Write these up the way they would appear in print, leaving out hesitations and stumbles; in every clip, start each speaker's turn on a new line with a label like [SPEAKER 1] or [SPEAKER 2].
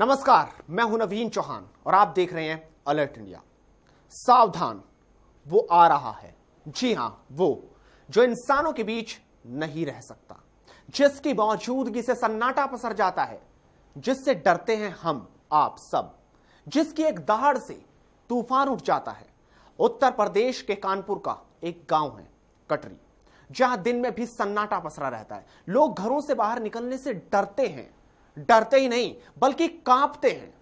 [SPEAKER 1] नमस्कार, मैं हूं नवीन चौहान और आप देख रहे हैं अलर्ट इंडिया। सावधान, वो आ रहा है। जी हां, वो जो इंसानों के बीच नहीं रह सकता, जिसकी मौजूदगी से सन्नाटा पसर जाता है, जिससे डरते हैं हम आप सब, जिसकी एक दहाड़ से तूफान उठ जाता है। उत्तर प्रदेश के कानपुर का एक गांव है कटरी, जहां दिन में भी सन्नाटा पसरा रहता है। लोग घरों से बाहर निकलने से डरते हैं, डरते ही नहीं बल्कि कांपते हैं।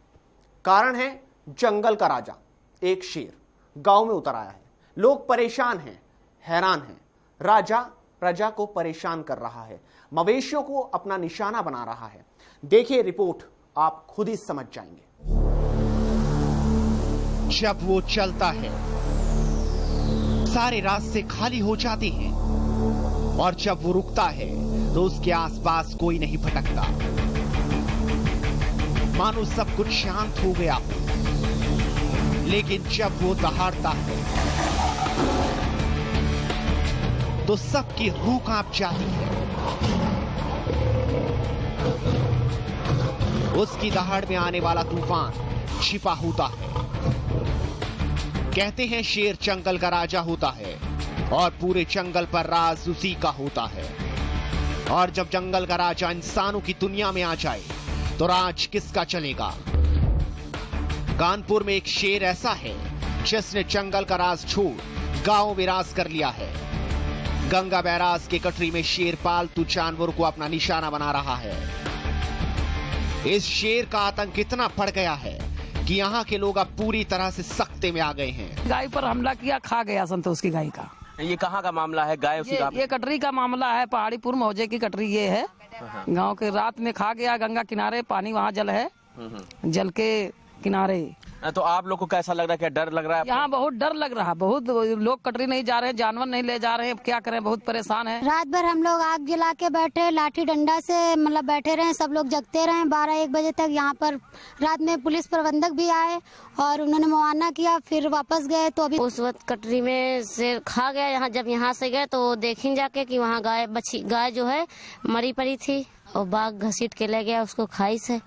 [SPEAKER 1] कारण है जंगल का राजा, एक शेर गांव में उतर आया है। लोग परेशान हैं, हैरान हैं। राजा प्रजा को परेशान कर रहा है, मवेशियों को अपना निशाना बना रहा है। देखिए रिपोर्ट, आप खुद ही समझ जाएंगे।
[SPEAKER 2] जब वो चलता है सारे रास्ते खाली हो जाते हैं और जब वो रुकता है तो उसके आसपास कोई नहीं भटकता, मानो सब कुछ शांत हो गया हो। लेकिन जब वो दहाड़ता है तो सबकी रूह कांप जाती है। उसकी दहाड़ में आने वाला तूफान छिपा होता है। कहते हैं शेर जंगल का राजा होता है और पूरे जंगल पर राज उसी का होता है। और जब जंगल का राजा इंसानों की दुनिया में आ जाए तो राज किसका चलेगा? कानपुर में एक शेर ऐसा है जिसने जंगल का राज छोड़ गांव में राज कर लिया है। गंगा बैराज के कटरी में शेर पालतू जानवरों को अपना निशाना बना रहा है। इस शेर का आतंक इतना बढ़ गया है कि यहाँ के लोग अब पूरी तरह से सख्ते में आ गए हैं।
[SPEAKER 3] गाय पर हमला किया, खा गया संतोष की गाय का।
[SPEAKER 4] ये कहाँ का मामला है? गाय उसी
[SPEAKER 3] ये कटरी का मामला है, पहाड़ीपुर मौजे की कटरी ये है। गांव के रात में खा गया, गंगा किनारे पानी, वहाँ जल है, जल के किनारे।
[SPEAKER 4] तो आप लोग को कैसा लग रहा है? क्या डर लग रहा है?
[SPEAKER 3] यहाँ बहुत डर लग रहा, बहुत लोग कटरी नहीं जा रहे हैं, जानवर नहीं ले जा रहे हैं, क्या करें, बहुत परेशान है।
[SPEAKER 5] रात भर हम लोग आग जला के बैठे, लाठी डंडा से मतलब बैठे रहे, सब लोग जगते रहे 12-1 बजे तक। यहाँ पर रात में पुलिस प्रबंधक भी आए और उन्होंने मुआयना किया, फिर वापस गए। तो अभी
[SPEAKER 6] उस वक्त कटरी में शेर खा गया। यहाँ जब यहाँ से गए तो देखें जाके कि वहाँ गाय जो है मरी पड़ी थी और बाघ घसीट के ले गया उसको खाई से।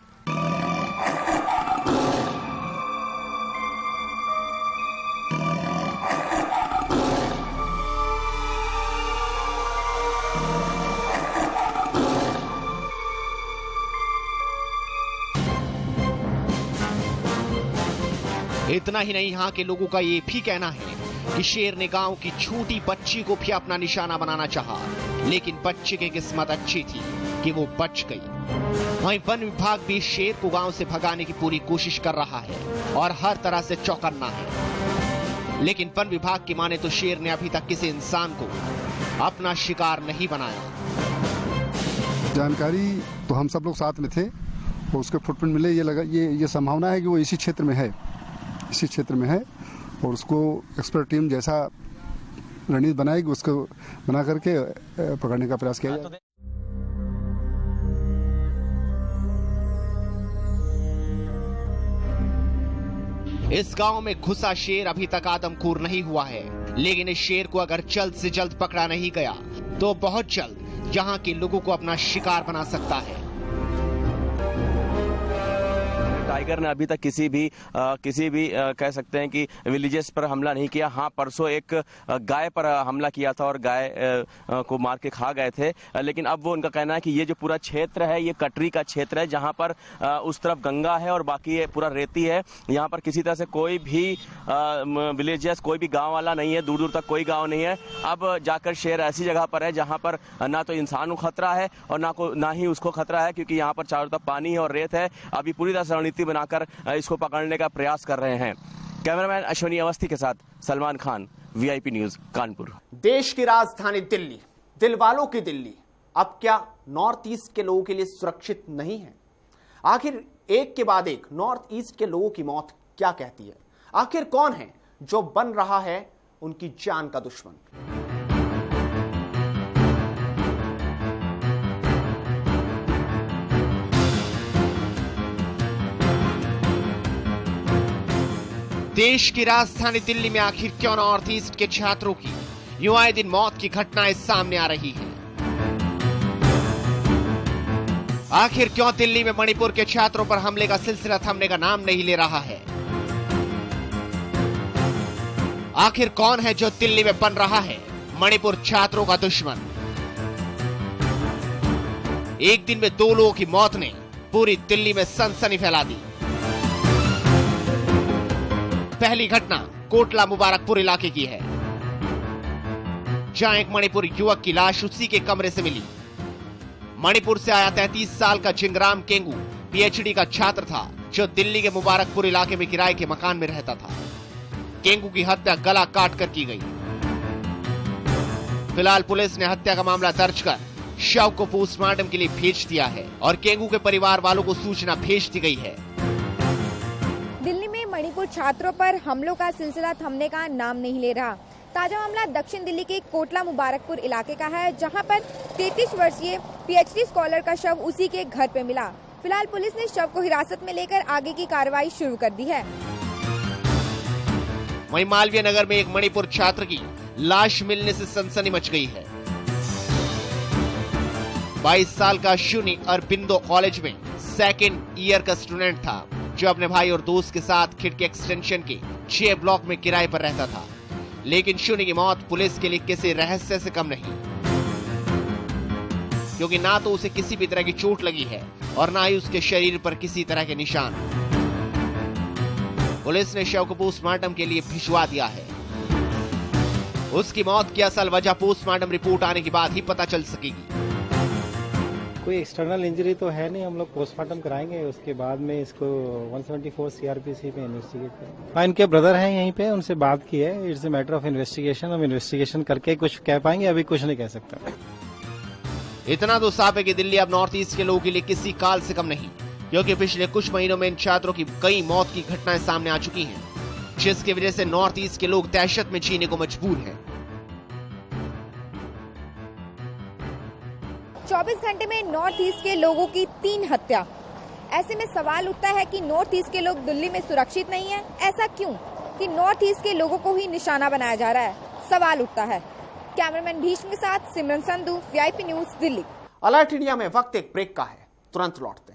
[SPEAKER 2] इतना ही नहीं, यहाँ के लोगों का ये भी कहना है कि शेर ने गांव की छोटी बच्ची को भी अपना निशाना बनाना चाहा, लेकिन बच्चे की किस्मत अच्छी थी कि वो बच गई। वहीं वन विभाग भी शेर को गांव से भगाने की पूरी कोशिश कर रहा है और हर तरह से चौकन्ना है। लेकिन वन विभाग की माने तो शेर ने अभी तक किसी इंसान को अपना शिकार नहीं बनाया।
[SPEAKER 7] जानकारी तो हम सब लोग साथ में थे और उसके फुटप्रिंट मिले। ये संभावना है कि वो इसी क्षेत्र में है और उसको एक्सपर्ट टीम जैसा रणनीति बनाएगी उसको बना करके पकड़ने का प्रयास किया जाए।
[SPEAKER 2] इस गांव में घुसा शेर अभी तक आदमखोर नहीं हुआ है, लेकिन इस शेर को अगर जल्द से जल्द पकड़ा नहीं गया तो बहुत जल्द यहाँ के लोगों को अपना शिकार बना सकता है।
[SPEAKER 4] टाइगर ने अभी तक किसी भी कह सकते हैं कि विलेजेस पर हमला नहीं किया। हाँ, परसों एक गाय पर हमला किया था और गाय को मार के खा गए थे। लेकिन अब वो उनका कहना है कि ये जो पूरा क्षेत्र है ये कटरी का क्षेत्र है, जहाँ पर उस तरफ गंगा है और बाकी ये पूरा रेती है। यहाँ पर किसी तरह से कोई भी विलेजेस, कोई भी गाँव वाला नहीं है, दूर दूर तक कोई गाँव नहीं है। अब जाकर शेर ऐसी जगह पर है जहाँ पर ना तो इंसान को खतरा है और ना ही उसको खतरा है, क्योंकि यहाँ पर चारों तरफ पानी है और रेत है। अभी पूरी तरह से रणनीति बनाकर इसको पकड़ने का प्रयास कर रहे हैं। कैमरामैन अश्विनी अवस्थी के साथ सलमान खान, वीआईपी न्यूज, कानपुर।
[SPEAKER 1] देश की राजधानी दिल्ली, दिल वालों की दिल्ली, अब क्या नॉर्थ ईस्ट के लोगों के लिए सुरक्षित नहीं है? आखिर एक के बाद एक नॉर्थ ईस्ट के लोगों की मौत क्या कहती है? आखिर कौन है जो बन रहा है उनकी जान का दुश्मन?
[SPEAKER 2] देश की राजधानी दिल्ली में आखिर क्यों नॉर्थ ईस्ट के छात्रों की यूं आए दिन मौत की घटनाएं सामने आ रही हैं? आखिर क्यों दिल्ली में मणिपुर के छात्रों पर हमले का सिलसिला थमने का नाम नहीं ले रहा है? आखिर कौन है जो दिल्ली में बन रहा है मणिपुर छात्रों का दुश्मन? एक दिन में 2 लोगों की मौत ने पूरी दिल्ली में सनसनी फैला दी। पहली घटना कोटला मुबारकपुर इलाके की है, जहां एक मणिपुरी युवक की लाश उसी के कमरे से मिली। मणिपुर से आया 33 साल का जिंगराम केंगू पीएचडी का छात्र था, जो दिल्ली के मुबारकपुर इलाके में किराए के मकान में रहता था। केंगू की हत्या गला काट कर की गई। फिलहाल पुलिस ने हत्या का मामला दर्ज कर शव को पोस्टमार्टम के लिए भेज दिया है और केंगू के परिवार वालों को सूचना भेज दी गई है।
[SPEAKER 8] दिल्ली में मणिपुर छात्रों पर हमलों का सिलसिला थमने का नाम नहीं ले रहा। ताजा मामला दक्षिण दिल्ली के कोटला मुबारकपुर इलाके का है, जहां पर 33 वर्षीय पीएचडी स्कॉलर का शव उसी के घर पे मिला। फिलहाल पुलिस ने शव को हिरासत में लेकर आगे की कार्रवाई शुरू कर दी है।
[SPEAKER 2] वहीं मालवीय नगर में एक मणिपुर छात्र की लाश मिलने से सनसनी मच गई है। 22 साल का शुनी अरबिंदो कॉलेज में 2nd ईयर का स्टूडेंट था, जो अपने भाई और दोस्त के साथ खिड़की एक्सटेंशन के 6 ब्लॉक में किराए पर रहता था। लेकिन शुनी की मौत पुलिस के लिए किसी रहस्य से कम नहीं, क्योंकि ना तो उसे किसी भी तरह की चोट लगी है और ना ही उसके शरीर पर किसी तरह के निशान। पुलिस ने शव को पोस्टमार्टम के लिए भिजवा दिया है। उसकी मौत की असल वजह पोस्टमार्टम रिपोर्ट आने के बाद ही पता चल सकेगी।
[SPEAKER 9] कोई एक्सटर्नल इंजरी तो है नहीं, हम लोग पोस्टमार्टम कराएंगे, उसके बाद में इसको 174 सीआरपीसी पे इन्वेस्टिगेट करेंगे। हाँ, इनके ब्रदर हैं यहीं पे, उनसे बात की है। It's a matter of investigation. हम इन्वेस्टिगेशन करके कुछ कह पाएंगे, अभी कुछ नहीं कह सकता।
[SPEAKER 2] इतना तो साफ है कि दिल्ली अब नॉर्थ ईस्ट के लोगों के लिए किसी काल से कम नहीं, क्योंकि पिछले कुछ महीनों में इन छात्रों की कई मौत की घटनाएं सामने आ चुकी हैं, जिसकी वजह से नॉर्थ ईस्ट के लोग दहशत में जीने को मजबूर हैं।
[SPEAKER 8] 24 घंटे में नॉर्थ ईस्ट के लोगों की 3 हत्या। ऐसे में सवाल उठता है कि नॉर्थ ईस्ट के लोग दिल्ली में सुरक्षित नहीं है। ऐसा क्यों कि नॉर्थ ईस्ट के लोगों को ही निशाना बनाया जा रहा है, सवाल उठता है। कैमरामैन भीष्म के साथ Simran Sandhu, VIP news, Delhi.
[SPEAKER 1] Alert India में वक्त एक ब्रेक का है, तुरंत लौटते हैं।